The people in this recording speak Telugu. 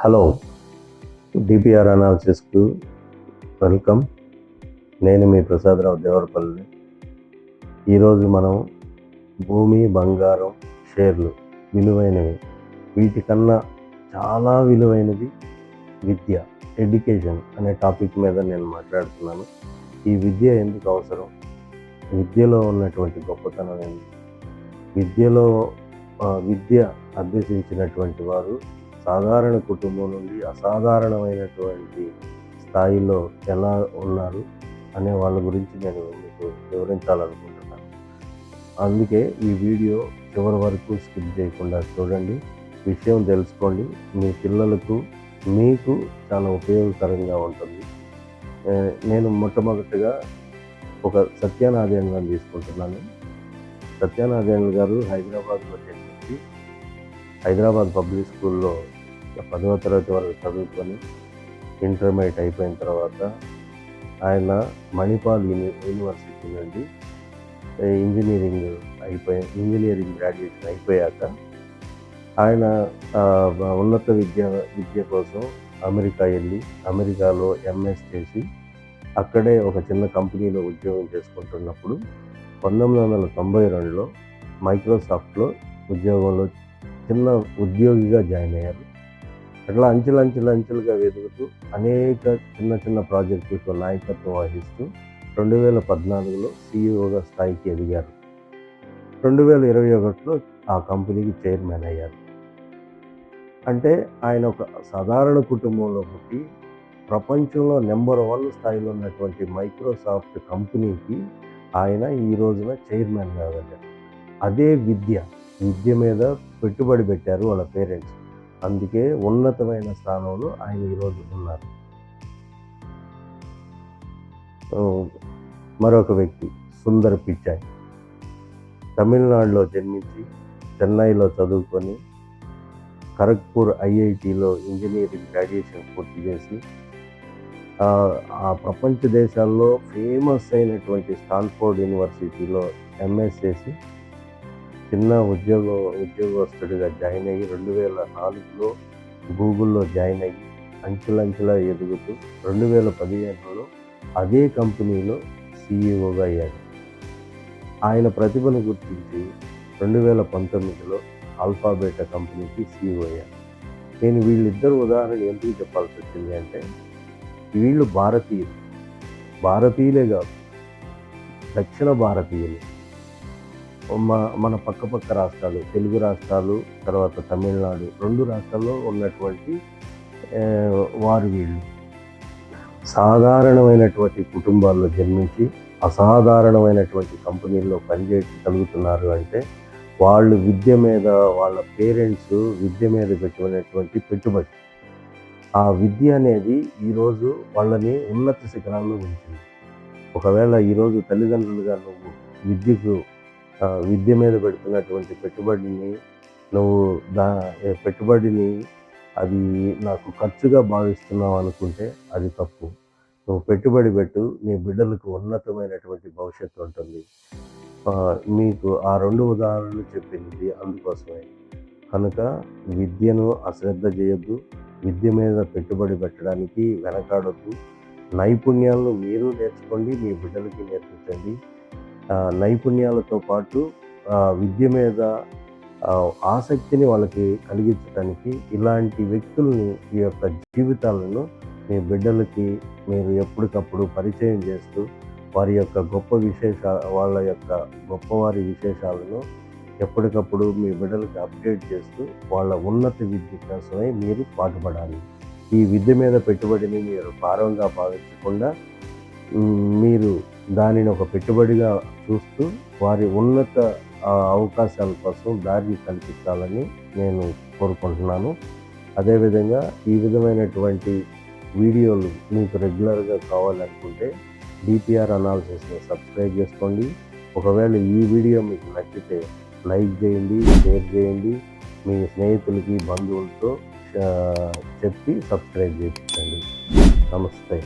Hello, DPR అనాలిసిస్కు welcome. నేను మీ ప్రసాదరావు దేవరపల్లి. ఈరోజు మనం భూమి, బంగారం, షేర్లు విలువైనవి, వీటికన్నా చాలా విలువైనది విద్య, ఎడ్యుకేషన్ అనే టాపిక్ మీద నేను మాట్లాడుతున్నాను. ఈ విద్య ఎందుకు అవసరం, విద్యలో ఉన్నటువంటి గొప్పతనం ఏంటి, విద్య అభ్యసించినటువంటి వారు సాధారణ కుటుంబం నుండి అసాధారణమైనటువంటి స్థాయిలో ఎలా ఉన్నారు అనే వాళ్ళ గురించి నేను మీకు వివరించాలనుకుంటున్నాను. అందుకే ఈ వీడియో చివరి వరకు స్కిప్ చేయకుండా చూడండి, విషయం తెలుసుకోండి. మీ పిల్లలకు, మీకు చాలా ఉపయోగకరంగా ఉంటుంది. నేను మొట్టమొదటిగా ఒక సత్యనారాయణ తీసుకుంటున్నాను. సత్యనారాయణ గారు హైదరాబాద్లో జన్మించి హైదరాబాద్ పబ్లిక్ స్కూల్లో 10వ తరగతి వరకు చదువుకొని ఇంటర్మీడియట్ అయిపోయిన తర్వాత ఆయన మణిపాల్ యూనివర్సిటీ నుండి ఇంజనీరింగ్ గ్రాడ్యుయేషన్ అయిపోయాక ఆయన ఉన్నత విద్య కోసం అమెరికా వెళ్ళి అమెరికాలో ఎంఎస్ చేసి అక్కడే ఒక చిన్న కంపెనీలో ఉద్యోగం చేసుకుంటున్నప్పుడు 1992లో మైక్రోసాఫ్ట్లో ఉద్యోగంలో చిన్న ఉద్యోగిగా జాయిన్ అయ్యారు. అట్లా అంచెలుగా వెతుకుతూ అనేక చిన్న ప్రాజెక్టులకు నాయకత్వం వహిస్తూ 2014లో సిఇఓగా స్థాయికి ఎదిగారు. 2021లో ఆ కంపెనీకి చైర్మన్ అయ్యారు. అంటే ఆయన ఒక సాధారణ కుటుంబంలో పుట్టి ప్రపంచంలో నెంబర్ 1 స్థాయిలో ఉన్నటువంటి మైక్రోసాఫ్ట్ కంపెనీకి ఆయన ఈ రోజున చైర్మన్ కాగలిగారు. అదే విద్య మీద పెట్టుబడి పెట్టారు వాళ్ళ పేరెంట్స్. అందుకే ఉన్నతమైన స్థానంలో ఆయన ఈరోజు ఉన్నారు. మరొక వ్యక్తి సుందర్ పిచాయ్, తమిళనాడులో జన్మించి చెన్నైలో చదువుకొని ఖరగ్పూర్ ఐఐటిలో ఇంజనీరింగ్ గ్రాడ్యుయేషన్ పూర్తి చేసి ఆ ప్రపంచ దేశాల్లో ఫేమస్ అయినటువంటి స్టాన్ఫోర్డ్ యూనివర్సిటీలో ఎంఎస్ చేసి చిన్న ఉద్యోగస్తుడిగా జాయిన్ అయ్యి 2004లో గూగుల్లో జాయిన్ అయ్యి అంచెలంచెలా ఎదుగుతూ 2015లో అదే కంపెనీలో సిఇఓగా అయ్యాడు. ఆయన ప్రతిభను గుర్తించి 2019లో ఆల్ఫాబెటా కంపెనీకి సిఇఓ అయ్యాడు. నేను వీళ్ళిద్దరు ఉదాహరణ ఎందుకు చెప్పాల్సి వచ్చింది అంటే, వీళ్ళు భారతీయులే కాదు, దక్షిణ భారతీయులు. మన పక్క రాష్ట్రాలు, తెలుగు రాష్ట్రాలు, తర్వాత తమిళనాడు, 2 రాష్ట్రాల్లో ఉన్నటువంటి వారు వీళ్ళు సాధారణమైనటువంటి కుటుంబాల్లో జన్మించి అసాధారణమైనటువంటి కంపెనీల్లో పనిచేయగలుగుతున్నారు అంటే వాళ్ళు విద్య మీద, వాళ్ళ పేరెంట్స్ విద్య మీద పెట్టుకునేటువంటి పెట్టుబడి, ఆ విద్య అనేది ఈరోజు వాళ్ళని ఉన్నత శిఖరాల్లో ఉంచింది. ఒకవేళ ఈరోజు తల్లిదండ్రులుగా నువ్వు విద్య మీద పెడుతున్నటువంటి పెట్టుబడిని అది నాకు ఖర్చుగా భావిస్తున్నావు అనుకుంటే అది తప్పు. నువ్వు పెట్టుబడి పెట్టు, నీ బిడ్డలకు ఉన్నతమైనటువంటి భవిష్యత్తు ఉంటుంది. మీకు ఆ 2 ఉదాహరణలు చెప్పింది అందుకోసమే. కనుక విద్యను అశ్రద్ధ చేయొద్దు, విద్య మీద పెట్టుబడి పెట్టడానికి వెనకాడొద్దు. నైపుణ్యాలను మీరు నేర్చుకోండి, మీ బిడ్డలకి నేర్పించండి. నైపుణ్యాలతో పాటు విద్య మీద ఆసక్తిని వాళ్ళకి కలిగించడానికి ఇలాంటి వ్యక్తుల్ని, ఈ యొక్క జీవితాలను మీ బిడ్డలకి మీరు ఎప్పటికప్పుడు పరిచయం చేస్తూ వారి యొక్క గొప్పవారి విశేషాలను ఎప్పటికప్పుడు మీ బిడ్డలకి అప్డేట్ చేస్తూ వాళ్ళ ఉన్నత విద్య కోసమై మీరు పాటుపడాలి. ఈ విద్య మీద పెట్టుబడిని మీరు భారంగా భావించకుండా మీరు దానిని ఒక పెట్టుబడిగా చూస్తూ వారి ఉన్నత అవకాశాల కోసం దారిని కల్పించాలని నేను కోరుకుంటున్నాను. అదేవిధంగా ఈ విధమైనటువంటి వీడియోలు మీకు రెగ్యులర్గా కావాలనుకుంటే డిపిఆర్ అనాలిసిస్ని సబ్స్క్రైబ్ చేసుకోండి. ఒకవేళ ఈ వీడియో మీకు నచ్చితే లైక్ చేయండి, షేర్ చేయండి, మీ స్నేహితులకి, బంధువులతో చెప్పి సబ్స్క్రైబ్ చేయించండి. నమస్తే.